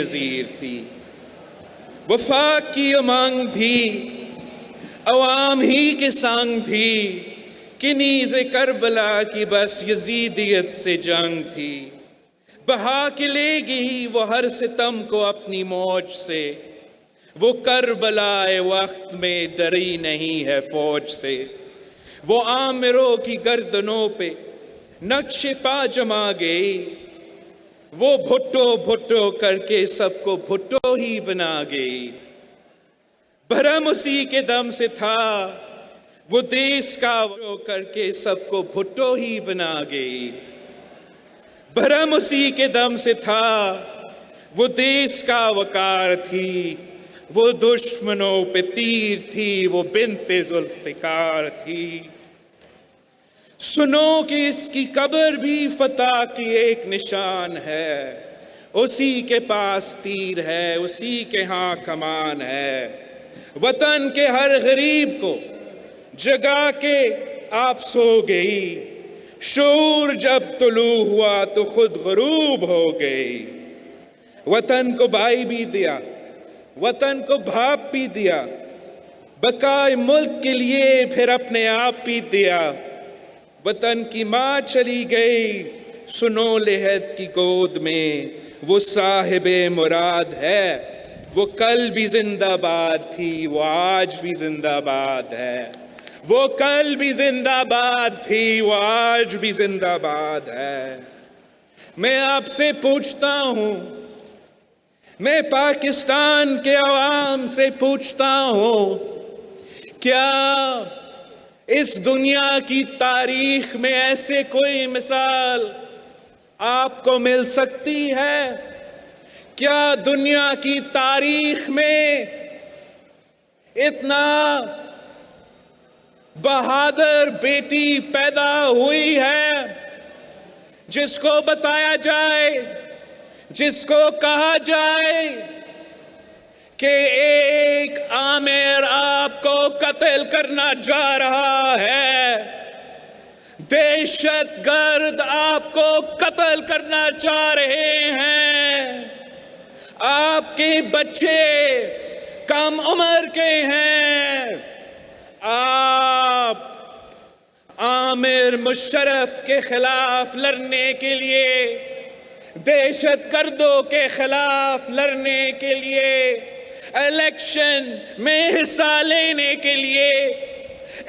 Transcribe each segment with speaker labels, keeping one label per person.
Speaker 1: बेनज़ीर थी। वफाक की उमंग थी, अवाम ही के संग थी कि नीज़े करबला की बस यजीदियत से जंग थी। बहा के लेगी वो हर सितम को अपनी मौज से, वो करबलाए वक्त में डरी नहीं है फौज से। वो आमिरों की गर्दनों पे नक्शे पा जमा गई, वो भुट्टो भुट्टो करके सबको भुट्टो ही बना गई। भरम उसी के दम से था, वो देश का वो करके सबको भुट्टो ही बना गई। भरम उसी के दम से था, वो देश का वकार थी, वो दुश्मनों पे तीर थी, वो बिन्ते जुल्फ़िकार थी। सुनो कि इसकी कब्र भी फतह की एक निशान है, उसी के पास तीर है, उसी के यहाँ कमान है। वतन के हर गरीब को जगा के आप सो गई, शूर जब तुलू हुआ तो खुद गरूब हो गई। वतन को भाई भी दिया, वतन को बाप भी दिया, बकाए मुल्क के लिए फिर अपने आप भी दिया। वतन की माँ चली गई, सुनो लेहद की गोद में, वो साहिबे मुराद है, वो कल भी जिंदाबाद थी, वो आज भी जिंदाबाद है। वो कल भी जिंदाबाद थी, वो आज भी जिंदाबाद है। मैं आपसे पूछता हूँ, मैं पाकिस्तान के अवाम से पूछता हूँ, क्या इस दुनिया की तारीख में ऐसे कोई मिसाल आपको मिल सकती है? क्या दुनिया की तारीख में इतना बहादुर बेटी पैदा हुई है जिसको बताया जाए, जिसको कहा जाए कि एक आमिर आपको कत्ल करना जा रहा है, दहशतगर्द आपको कत्ल करना चाह रहे हैं, आपके बच्चे कम उम्र के हैं, आप आमिर मुशर्रफ के खिलाफ लड़ने के लिए, दहशतगर्दों के खिलाफ लड़ने के लिए, इलेक्शन में हिस्सा लेने के लिए,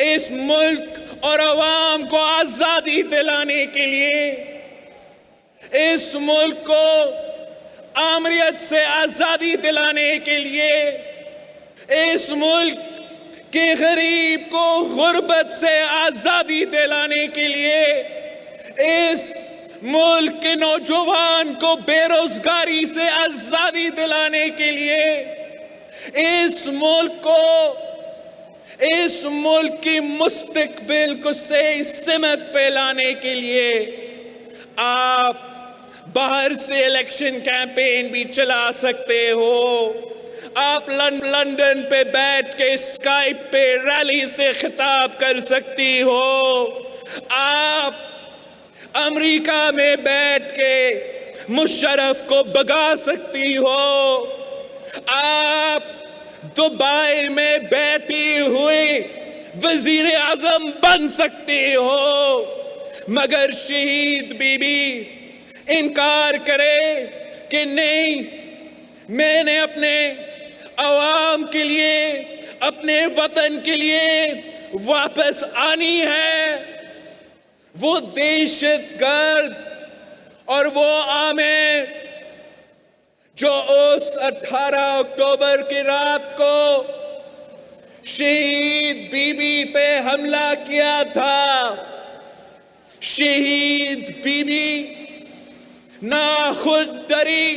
Speaker 1: इस मुल्क और अवाम को आजादी दिलाने के लिए, इस मुल्क को आमरियत से आजादी दिलाने के लिए, इस मुल्क के गरीब को गुर्बत से आजादी दिलाने के लिए, इस मुल्क के नौजवान को बेरोजगारी से आजादी दिलाने के लिए, इस मुल्क की मुस्तकबिल को सही सिमत पे लाने के लिए आप बाहर से इलेक्शन कैंपेन भी चला सकते हो। आप लंदन पे बैठ के स्काइप पे रैली से खिताब कर सकती हो। आप अमेरिका में बैठ के मुशर्रफ को भगा सकती हो। आप दुबई में बैठी हुई वजीर आजम बन सकती हो। मगर शहीद बीबी इनकार करे कि नहीं, मैंने अपने अवाम के लिए, अपने वतन के लिए वापस आनी है। वो दहशतगर्द और वो आमिर जो उस 18 अक्टूबर की रात को शहीद बीबी पे हमला किया था, शहीद बीबी ना खुद डरी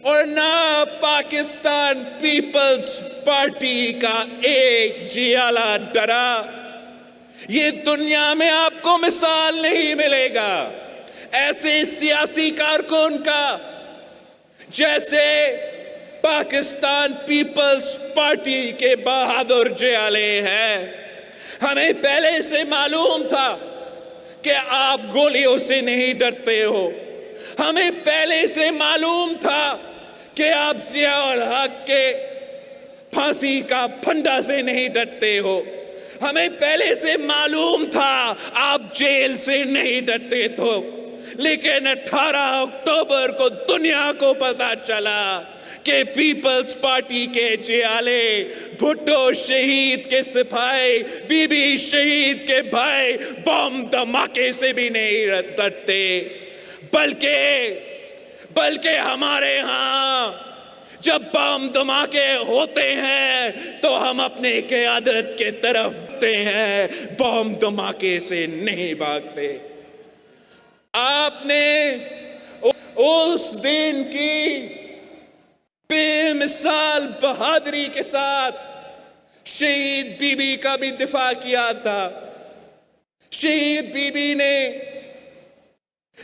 Speaker 1: और ना पाकिस्तान पीपल्स पार्टी का एक जियाला डरा। ये दुनिया में आपको मिसाल नहीं मिलेगा ऐसे सियासी कारकुन का जैसे पाकिस्तान पीपल्स पार्टी के बहादुर जियाले हैं। हमें पहले से मालूम था कि आप गोलियों से नहीं डरते हो। हमें पहले से मालूम था कि आप ज़िया-उल हक के फांसी का फंदा से नहीं डरते हो। हमें पहले से मालूम था आप जेल से नहीं डरते तो, लेकिन 18 अक्टूबर को दुनिया को पता चला कि पीपल्स पार्टी के जियाले, भुट्टो शहीद के सिपाही, बीबी शहीद के भाई बम धमाके से भी नहीं डरते, बल्कि हमारे यहाँ जब बम धमाके होते हैं तो हम अपने क़यादत के तरफ भागते हैं, बम धमाके से नहीं भागते। आपने उस दिन की बेमिसाल बहादुरी के साथ शहीद बीबी का भी दिफा किया था। शहीद बीबी ने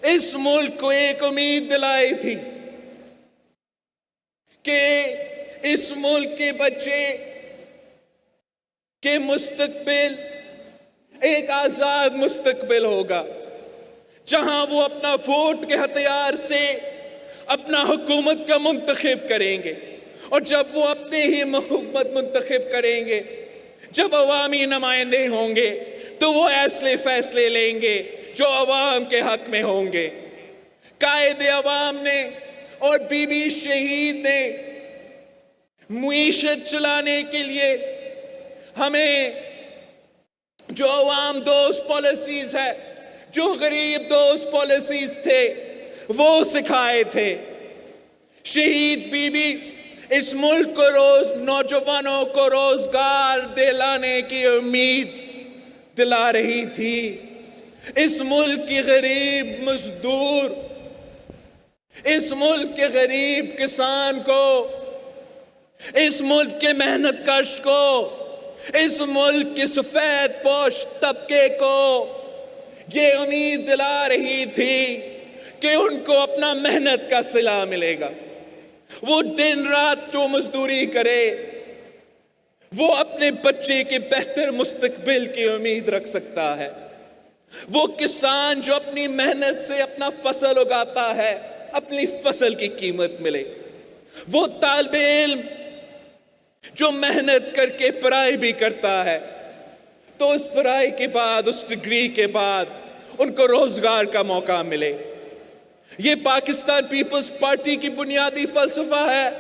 Speaker 1: इस मुल्क को एक उम्मीद दिलाई थी कि इस मुल्क के बच्चे के मुस्तकबिल एक आजाद मुस्तकबिल होगा, जहां वो अपना वोट के हथियार से अपना हुकूमत का मुंतखब करेंगे, और जब वो अपने ही हुकूमत मुंतखब करेंगे, जब अवामी नुमाइंदे होंगे, तो वो ऐसे फैसले लेंगे जो अवाम के हक में होंगे। कायदे अवाम ने और बीबी शहीद ने मुईशत चलाने के लिए हमें जो अवाम दोस्त पॉलिसीज है, जो गरीब दोस्त पॉलिसीज थे, वो सिखाए थे। शहीद बीबी इस मुल्क को नौजवानों को रोजगार दिलाने की उम्मीद दिला रही थी। इस मुल्क की गरीब मजदूर, इस मुल्क के गरीब किसान को, इस मुल्क के मेहनत कश को, इस मुल्क के सफेद पोश तबके को ये उम्मीद दिला रही थी कि उनको अपना मेहनत का सिला मिलेगा। वो दिन रात जो मजदूरी करे, वो अपने बच्चे के बेहतर मुस्तकबिल की उम्मीद रख सकता है। वो किसान जो अपनी मेहनत से अपना फसल उगाता है, अपनी फसल की कीमत मिले। वो तालिबे इल्म जो मेहनत करके पढ़ाई भी करता है, तो उस पढ़ाई के बाद, उस डिग्री के बाद उनको रोजगार का मौका मिले। ये पाकिस्तान पीपल्स पार्टी की बुनियादी फलसफा है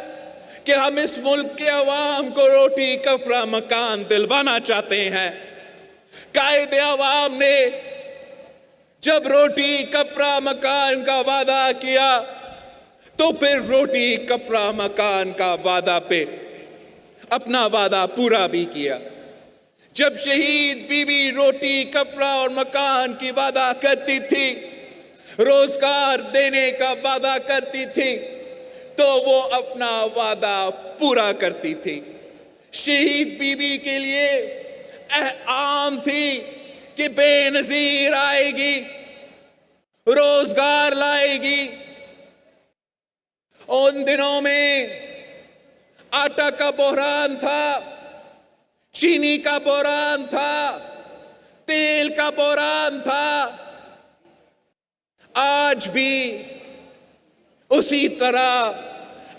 Speaker 1: कि हम इस मुल्क के अवाम को रोटी कपड़ा मकान दिलवाना चाहते हैं। कायदे अवाम ने जब रोटी कपड़ा मकान का वादा किया, तो फिर रोटी कपड़ा मकान का वादा पे अपना वादा पूरा भी किया। जब शहीद बीबी रोटी कपड़ा और मकान की वादा करती थी, रोजगार देने का वादा करती थी, तो वो अपना वादा पूरा करती थी। शहीद बीबी के लिए आम थी कि बेनजीर आएगी, रोजगार लाएगी। उन दिनों में आटा का बहरान था, चीनी का बहरान था, तेल का बहरान था। आज भी उसी तरह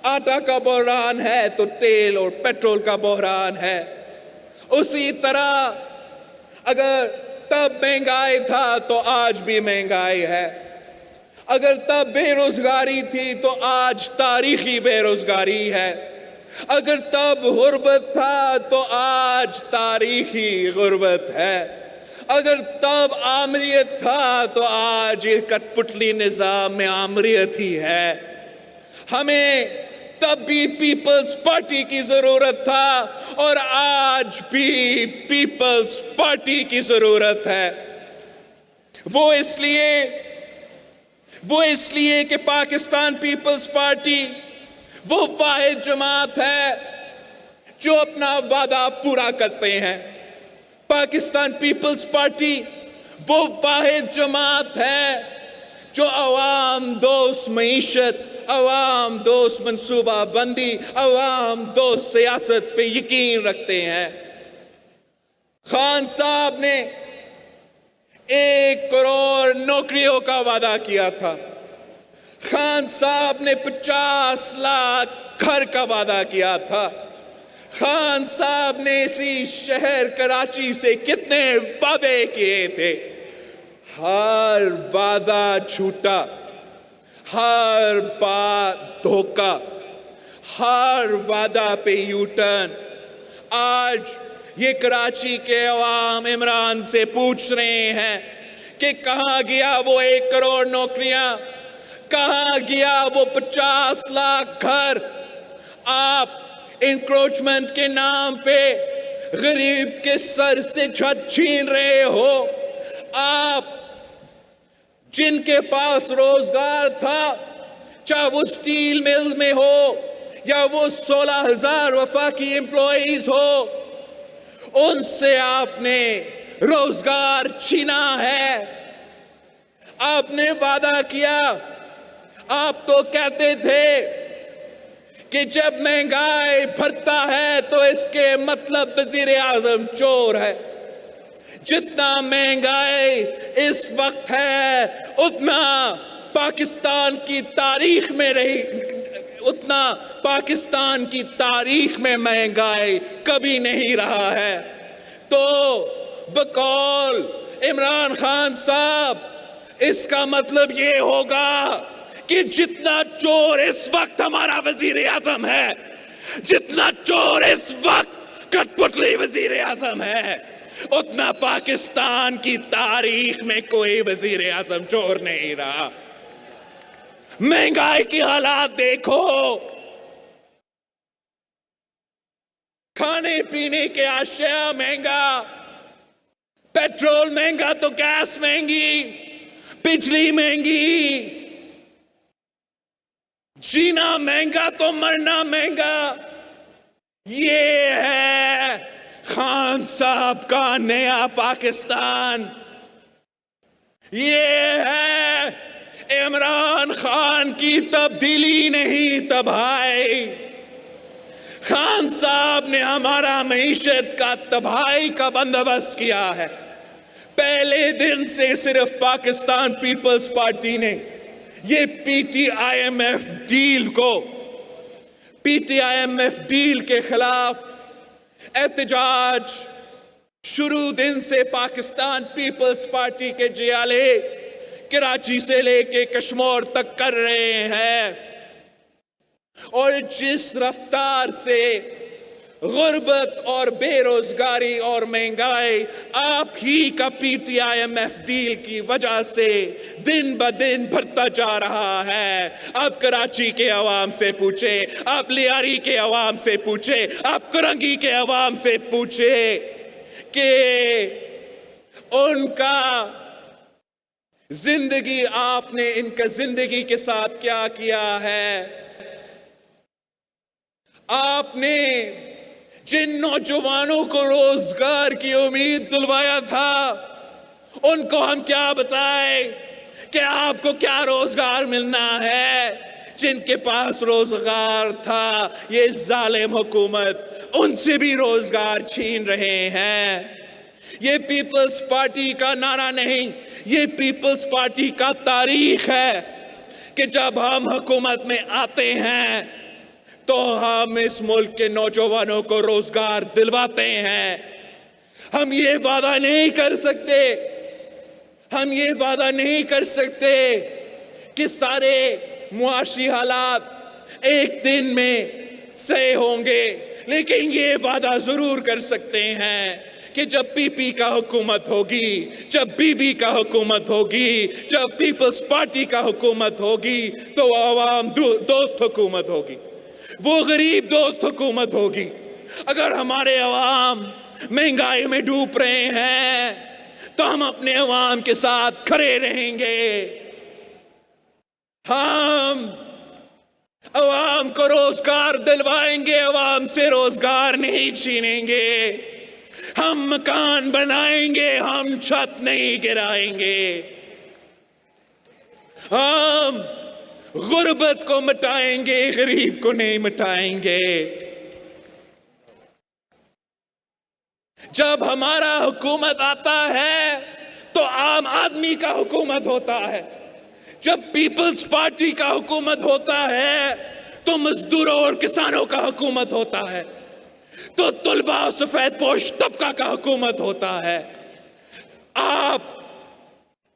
Speaker 1: आटा का बहरान है तो तेल और पेट्रोल का बहरान है। उसी तरह अगर तब महंगाई था तो आज भी महंगाई है। अगर तब बेरोजगारी थी तो आज तारीखी बेरोजगारी है। अगर तब गुर्बत था तो आज तारीखी गुर्बत है। अगर तब आमरीत था तो आज कठपुतली निजाम में आमरीत ही है। हमें तब भी पीपल्स पार्टी की जरूरत था और आज भी पीपल्स पार्टी की जरूरत है। वो इसलिए कि पाकिस्तान पीपल्स पार्टी वो वाहिद जमात है जो अपना वादा पूरा करते हैं। पाकिस्तान पीपल्स पार्टी वो वाहिद जमात है जो अवाम दोस्त मईशत, अवाम दोस्त मंसूबा बंदी, अवाम दोस्त सियासत पे यकीन रखते हैं। खान साहब ने 1 करोड़ नौकरियों का वादा किया था। खान साहब ने 50 लाख घर का वादा किया था। खान साहब ने इसी शहर कराची से कितने वादे किए थे, हर वादा झूठा, हर बात धोखा, हर वादा पे यू टर्न। आज ये कराची के अवाम इमरान से पूछ रहे हैं कि कहां गया वो 1 करोड़ नौकरियां, कहां गया वो 50 लाख घर। आप इंक्रोचमेंट के नाम पे गरीब के सर से छत छीन रहे हो। आप जिनके पास रोजगार था, चाहे वो स्टील मिल में हो या वो 16,000 वफाकी एम्प्लॉइज हो, उनसे आपने रोजगार छीना है। आपने वादा किया, आप तो कहते थे कि जब महंगाई बढ़ता है तो इसके मतलब वजीर आजम चोर है। जितना महंगाई इस वक्त है उतना पाकिस्तान की तारीख में रही, उतना पाकिस्तान की तारीख में महंगाई कभी नहीं रहा है। तो बकौल इमरान खान साहब, इसका मतलब ये होगा कि जितना चोर इस वक्त हमारा वजीर आजम है, जितना चोर इस वक्त कठपुतली वजीर आजम है, उतना पाकिस्तान की तारीख में कोई वजीर आजम चोर नहीं रहा। महंगाई की हालात देखो, खाने पीने के अशिया महंगा, पेट्रोल महंगा तो गैस महंगी, बिजली महंगी, जीना महंगा तो मरना महंगा। ये है खान साहब का नया पाकिस्तान। ये है इमरान खान की तब्दीली नहीं तबाही। खान साहब ने हमारा मईशत का तबाही का बंदोबस्त किया है। पहले दिन से सिर्फ पाकिस्तान पीपल्स पार्टी ने ये PTIMF डील को, PTIMF डील के खिलाफ एहतजाज शुरू दिन से पाकिस्तान पीपल्स पार्टी के जियाले कराची से लेके कश्मीर तक कर रहे हैं। और जिस रफ्तार से गुर्बत और बेरोजगारी और महंगाई आप ही का PTIMF डील की वजह से दिन ब दिन बढ़ता जा रहा है। आप कराची के अवाम से पूछे, आप लियारी के अवाम से पूछे, आप करंगी के अवाम से पूछे कि उनका जिंदगी, आपने इनका जिंदगी के साथ क्या किया है। आपने जिन नौजवानों को रोजगार की उम्मीद दिलवाया था, उनको हम क्या बताएं कि आपको क्या रोजगार मिलना है। जिनके पास रोजगार था, ये जालिम हुकूमत उनसे भी रोजगार छीन रहे हैं। ये पीपल्स पार्टी का नारा नहीं, ये पीपल्स पार्टी का तारीख है कि जब हम हुकूमत में आते हैं तो हम इस मुल्क के नौजवानों को रोजगार दिलवाते हैं। हम ये वादा नहीं कर सकते, हम ये वादा नहीं कर सकते कि सारे मुआशी हालात एक दिन में सही होंगे, लेकिन ये वादा जरूर कर सकते हैं कि जब PP का हुकूमत होगी, जब BB का हुकूमत होगी, जब पीपल्स पार्टी का हुकूमत होगी, तो आवाम दोस्त हुकूमत होगी, वो गरीब दोस्त हुकूमत होगी। अगर हमारे अवाम महंगाई में डूब रहे हैं तो हम अपने अवाम के साथ खड़े रहेंगे। हम अवाम को रोजगार दिलवाएंगे, अवाम से रोजगार नहीं छीनेंगे। हम मकान बनाएंगे, हम छत नहीं गिराएंगे। हम गुर्बत को मिटाएंगे, गरीब को नहीं मिटाएंगे। जब हमारा हुकूमत आता है तो आम आदमी का हुकूमत होता है। जब पीपल्स पार्टी का हुकूमत होता है तो मजदूरों और किसानों का हुकूमत होता है, तो तुलबा और सफेद पोश तबका का हुकूमत होता है।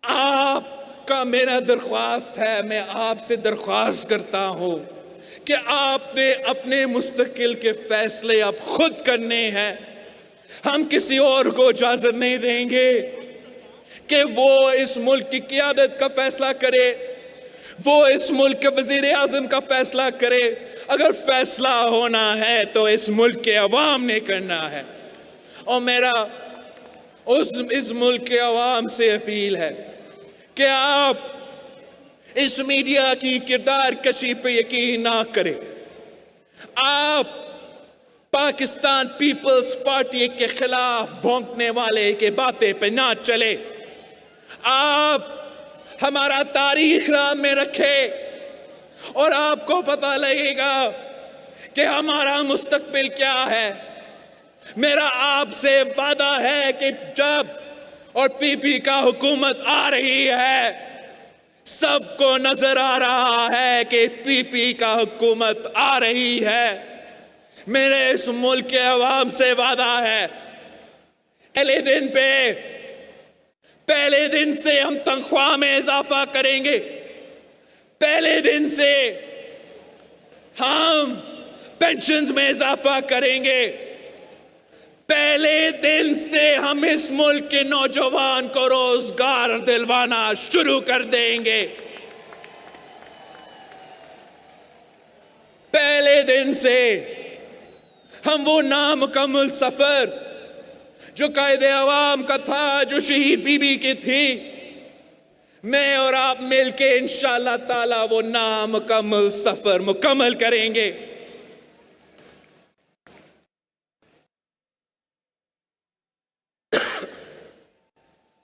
Speaker 1: आपका मेरा दरख्वास्त है, मैं आपसे दरख्वास्त करता हूं कि आपने अपने मुस्तकिल के फैसले अब खुद करने हैं। हम किसी और को इजाजत नहीं देंगे कि वो इस मुल्क की क़ियादत का फैसला करे, वो इस मुल्क के वजीर आज़म का फैसला करे। अगर फैसला होना है तो इस मुल्क के अवाम ने करना है। और मेरा इस मुल्क के अवाम से अपील है कि आप इस मीडिया की किरदार कशी पे यकीन ना करें। आप पाकिस्तान पीपल्स पार्टी के खिलाफ भौंकने वाले के बातें पे ना चले। आप हमारा तारीख राह में रखें और आपको पता लगेगा कि हमारा मुस्तकबिल क्या है। मेरा आपसे वादा है कि जब और पीपी का हुकूमत आ रही है, सबको नजर आ रहा है कि पीपी का हुकूमत आ रही है। मेरे इस मुल्क के अवाम से वादा है, पहले दिन से हम तनख्वाह में इजाफा करेंगे। पहले दिन से हम पेंशन्स में इजाफा करेंगे। पहले दिन से हम इस मुल्क के नौजवान को रोजगार दिलवाना शुरू कर देंगे। पहले दिन से हम वो नामुकम्मल सफर जो कायदे अवाम का था, जो शहीद बीबी की थी, मैं और आप मिलके इंशाअल्लाह ताला वो नामुकम्मल सफर मुकम्मल करेंगे।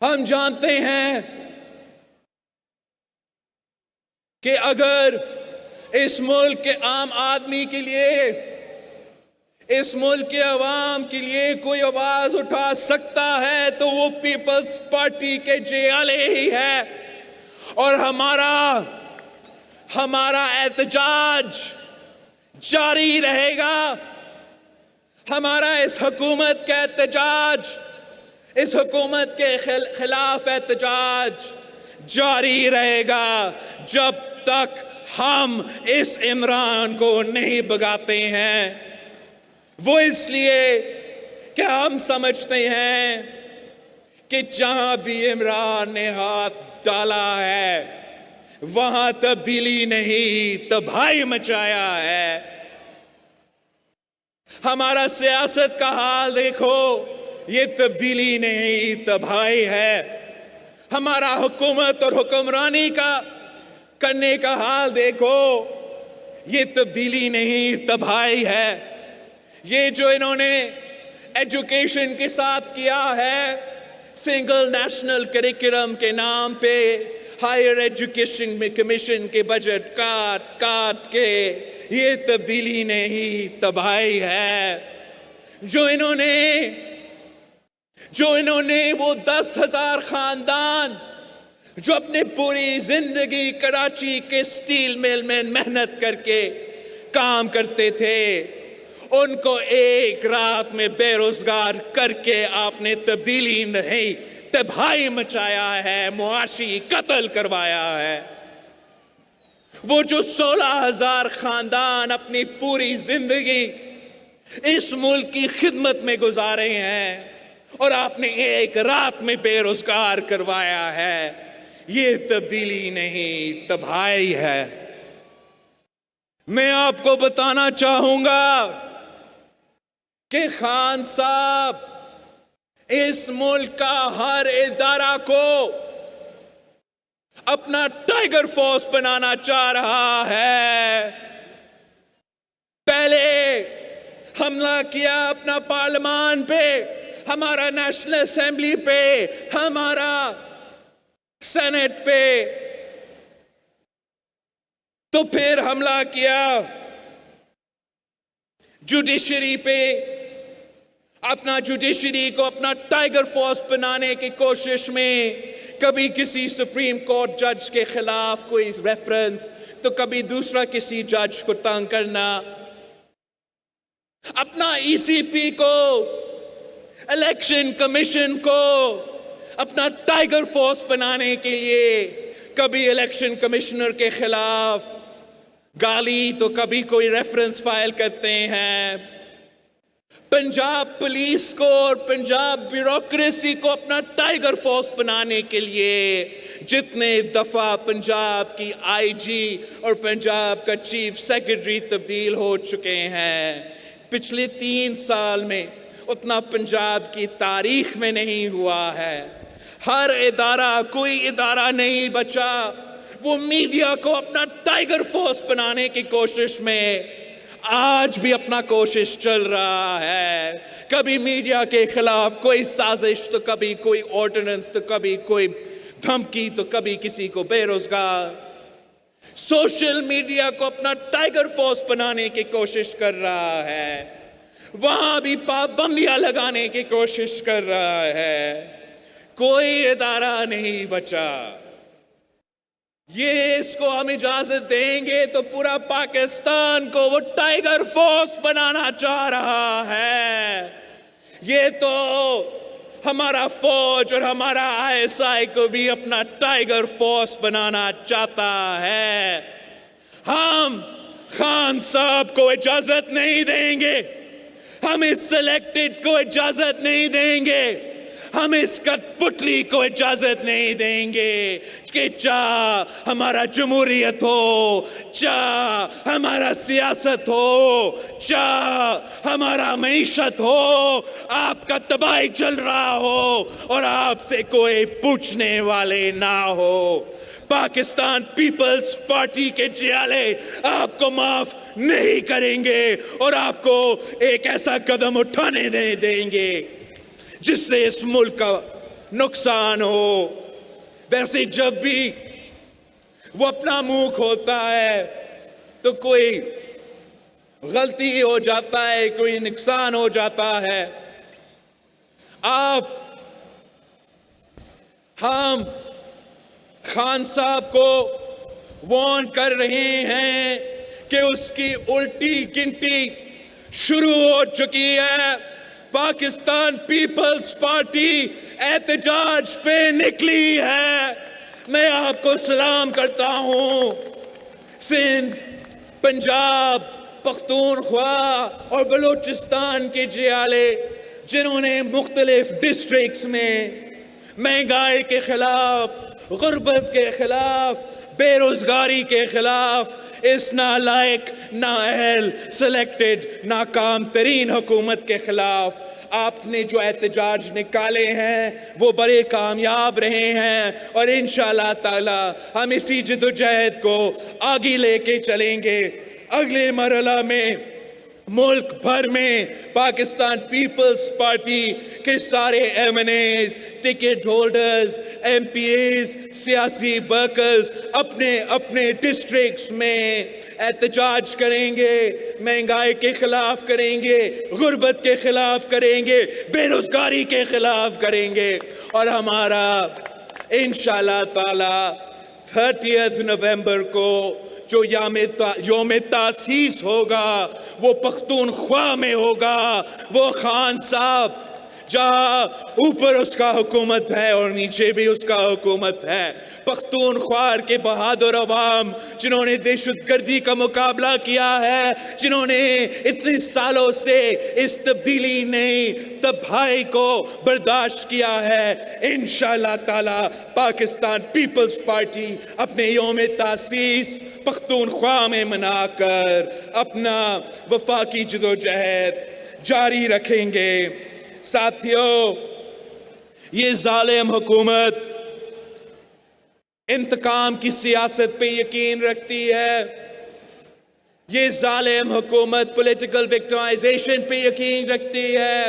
Speaker 1: हम जानते हैं कि अगर इस मुल्क के आम आदमी के लिए, इस मुल्क के अवाम के लिए कोई आवाज उठा सकता है तो वो पीपल्स पार्टी के जियाले ही है। और हमारा एहतजाज जारी रहेगा। हमारा इस हुकूमत का एहतजाज, इस हुकूमत के खिलाफ एहतजाज जारी रहेगा जब तक हम इस इमरान को नहीं भगाते हैं। वो इसलिए कि हम समझते हैं कि जहां भी इमरान ने हाथ डाला है वहां तब्दीली नहीं तबाही मचाया है। हमारा सियासत का हाल देखो, ये तब्दीली नहीं तबाही है। हमारा हुकूमत और हुक्मरानी का करने का हाल देखो, ये तब्दीली नहीं तबाही है। ये जो इन्होंने एजुकेशन के साथ किया है, सिंगल नेशनल करिकुलम के नाम पे हायर एजुकेशन में कमीशन के बजट काट के, ये तब्दीली नहीं तबाही है। जो इन्होंने वो 10,000 खानदान जो अपने पूरी जिंदगी कराची के स्टील मिल में मेहनत करके काम करते थे, उनको एक रात में बेरोजगार करके आपने तब्दीली नहीं तबाही मचाया है, मुआशी कत्ल करवाया है। वो जो 16,000 खानदान अपनी पूरी जिंदगी इस मुल्क की खिदमत में गुजारे हैं और आपने एक रात में बेरोजगार करवाया है, ये तब्दीली नहीं तबाही है। मैं आपको बताना चाहूंगा कि खान साहब इस मुल्क का हर इदारा को अपना टाइगर फोर्स बनाना चाह रहा है। पहले हमला किया अपना पार्लियामान पे, हमारा नेशनल असेंबली पे, हमारा सेनेट पे, तो फिर हमला किया जुडिशरी पे। अपना जुडिशरी को अपना टाइगर फोर्स बनाने की कोशिश में कभी किसी सुप्रीम कोर्ट जज के खिलाफ कोई रेफरेंस, तो कभी दूसरा किसी जज को तंग करना। अपना ईसीपी को, इलेक्शन कमीशन को अपना टाइगर फोर्स बनाने के लिए कभी इलेक्शन कमिश्नर के खिलाफ गाली, तो कभी कोई रेफरेंस फाइल करते हैं। पंजाब पुलिस को और पंजाब ब्यूरोक्रेसी को अपना टाइगर फोर्स बनाने के लिए जितने दफा पंजाब की आईजी और पंजाब का चीफ सेक्रेटरी तब्दील हो चुके हैं पिछले 3 साल में, उतना पंजाब की तारीख में नहीं हुआ है। हर इदारा, कोई इदारा नहीं बचा वो मीडिया को अपना टाइगर फोर्स बनाने की कोशिश में आज भी अपना कोशिश चल रहा है। कभी मीडिया के खिलाफ कोई साजिश, तो कभी कोई ऑर्डिनेंस, तो कभी कोई धमकी, तो कभी किसी को बेरोजगार। सोशल मीडिया को अपना टाइगर फोर्स बनाने की कोशिश कर रहा है, वहां भी पाबंदियां लगाने की कोशिश कर रहा है। कोई इदारा नहीं बचा। ये इसको हम इजाजत देंगे तो पूरा पाकिस्तान को वो टाइगर फोर्स बनाना चाह रहा है। ये तो हमारा फौज और हमारा आईएसआई को भी अपना टाइगर फोर्स बनाना चाहता है। हम खान साहब को इजाजत नहीं देंगे, हम इस सिलेक्टेड को इजाजत नहीं देंगे, हम इस कठपुतली को इजाजत नहीं देंगे कि चाह हमारा जमहूरियत हो, चाह हमारा सियासत हो, चाह हमारा मईशत हो, आपका तबाही चल रहा हो और आपसे कोई पूछने वाले ना हो। पाकिस्तान पीपल्स पार्टी के जियाले आपको माफ नहीं करेंगे और आपको एक ऐसा कदम उठाने नहीं देंगे जिससे इस मुल्क का नुकसान हो। वैसे जब भी वो अपना मुंह खोलता है तो कोई गलती हो जाता है, कोई नुकसान हो जाता है। हम खान साहब को वार्न कर रहे हैं कि उसकी उल्टी गिनती शुरू हो चुकी है। पाकिस्तान पीपल्स पार्टी एहतजाज पे निकली है। मैं आपको सलाम करता हूं। सिंध, पंजाब, पख्तूनख्वा और बलूचिस्तान के जियाले जिन्होंने मुख्तलिफ डिस्ट्रिक्ट्स में महंगाई के खिलाफ, गुर्बत के खिलाफ, बेरोजगारी के खिलाफ, इस नालायक, नाअहल, सिलेक्टेड, नाकाम तरीन हुकूमत के खिलाफ आपने जो एहतजाज निकाले हैं वो बड़े कामयाब रहे हैं और इंशाअल्लाह ताला हम इसी जद्दोजहद को आगे लेके चलेंगे। अगले मरहला में मुल्क भर में पाकिस्तान पीपल्स पार्टी के सारे एमएनएज, टिकट होल्डर्स, एमपीएस, सियासी वर्कर्स अपने अपने डिस्ट्रिक्ट्स में एहतजाज करेंगे, महंगाई के खिलाफ करेंगे, गुर्बत के खिलाफ करेंगे, बेरोजगारी के खिलाफ करेंगे और हमारा इंशाअल्लाह ताला 30 नवंबर को जो योम तासीस होगा वो पख्तूनख्वा में होगा। वो खान साहब जहाँ ऊपर उसका हुकूमत है और नीचे भी उसका हुकूमत है, पख्तूनख्वा के बहादुर अवाम जिन्होंने दहशतगर्दी का मुकाबला किया है, जिन्होंने इतने सालों से इस तब्दीली नहीं तबाही को बर्दाश्त किया है, इंशाअल्लाह ताला पाकिस्तान पीपल्स पार्टी अपने योम तासीस पख्तूनख्वा में मनाकर अपना वफाकी जदोजहद जारी रखेंगे। साथियों, ये जालिम हुकूमत इंतकाम की सियासत पे यकीन रखती है। ये जालिम हुकूमत पॉलिटिकल विक्टिमाइजेशन पे यकीन रखती है।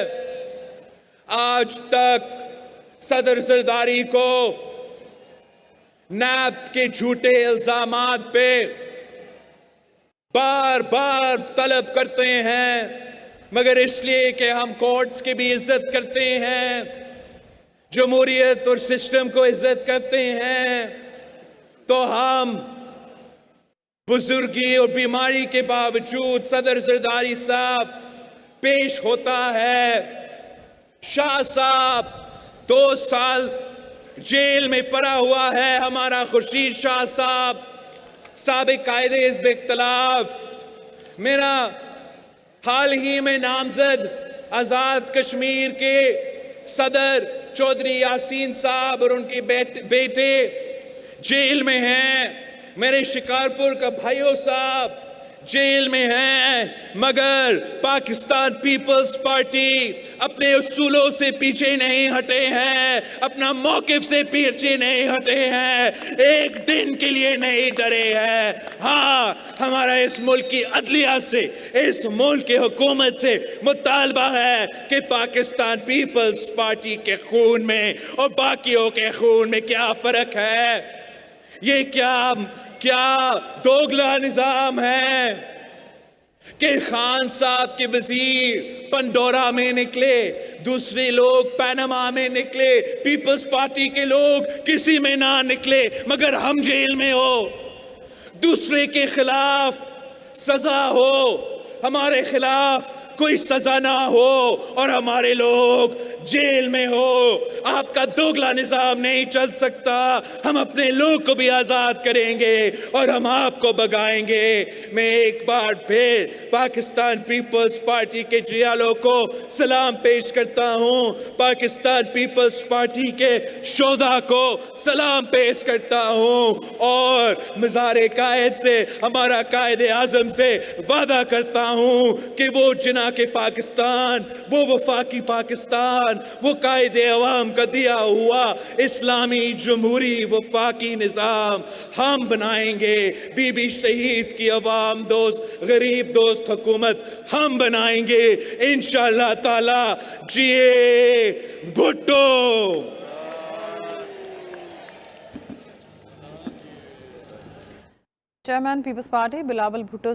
Speaker 1: आज तक सदर जरदारी को नैब के झूठे इल्जामात पे बार बार तलब करते हैं, मगर इसलिए कि हम कोर्ट्स की भी इज्जत करते हैं, जमहूरियत और सिस्टम को इज्जत करते हैं, तो हम बुजुर्गी और बीमारी के बावजूद सदर जरदारी साहब पेश होता है। शाह साहब 2 साल जेल में पड़ा हुआ है। हमारा खुर्शीद शाह साहब साबिक कायदे हिज़्ब इख्तिलाफ, मेरा हाल ही में नामजद आजाद कश्मीर के सदर चौधरी यासीन साहब और उनके बेटे जेल में हैं। मेरे शिकारपुर का भाइयों साहब जेल में हैं, मगर पाकिस्तान पीपल्स पार्टी अपने उसूलों से पीछे नहीं हटे हैं, अपना मौकिफ से पीछे नहीं हटे हैं, एक दिन के लिए नहीं डरे हैं। हाँ, हमारा इस मुल्क की अदलिया से, इस मुल्क की हुकूमत से मुतालबा है कि पाकिस्तान पीपल्स पार्टी के खून में और बाकियों के खून में क्या फर्क है। ये क्या दोगला निजाम है कि खान साहब के वजीर पंडोरा में निकले, दूसरे लोग पनामा में निकले, पीपल्स पार्टी के लोग किसी में ना निकले, मगर हम जेल में हो। दूसरे के खिलाफ सजा हो, हमारे खिलाफ कोई सजा ना हो और हमारे लोग जेल में हो। आपका दोगला निजाम नहीं चल सकता। हम अपने लोग को भी आजाद करेंगे और हम आपको भगाएंगे। मैं एक बार फिर पाकिस्तान पीपल्स पार्टी के जियालों को सलाम पेश करता हूं, पाकिस्तान पीपल्स पार्टी के शोधा को सलाम पेश करता हूं और मज़ार कायद से, हमारा कायदे आजम से वादा करता हूं कि वो जिना के पाकिस्तान, वो वफाकी पाकिस्तान, वो कायदे अवाम का दिया हुआ इस्लामी जमहूरी वफाकी निजाम हम बनाएंगे। बीबी शहीद की अवाम दोस्त, गरीब दोस्त हुकूमत हम बनाएंगे इंशाअल्लाह ताला। जिए Bhutto.
Speaker 2: Chairman peoples party Bilawal Bhutto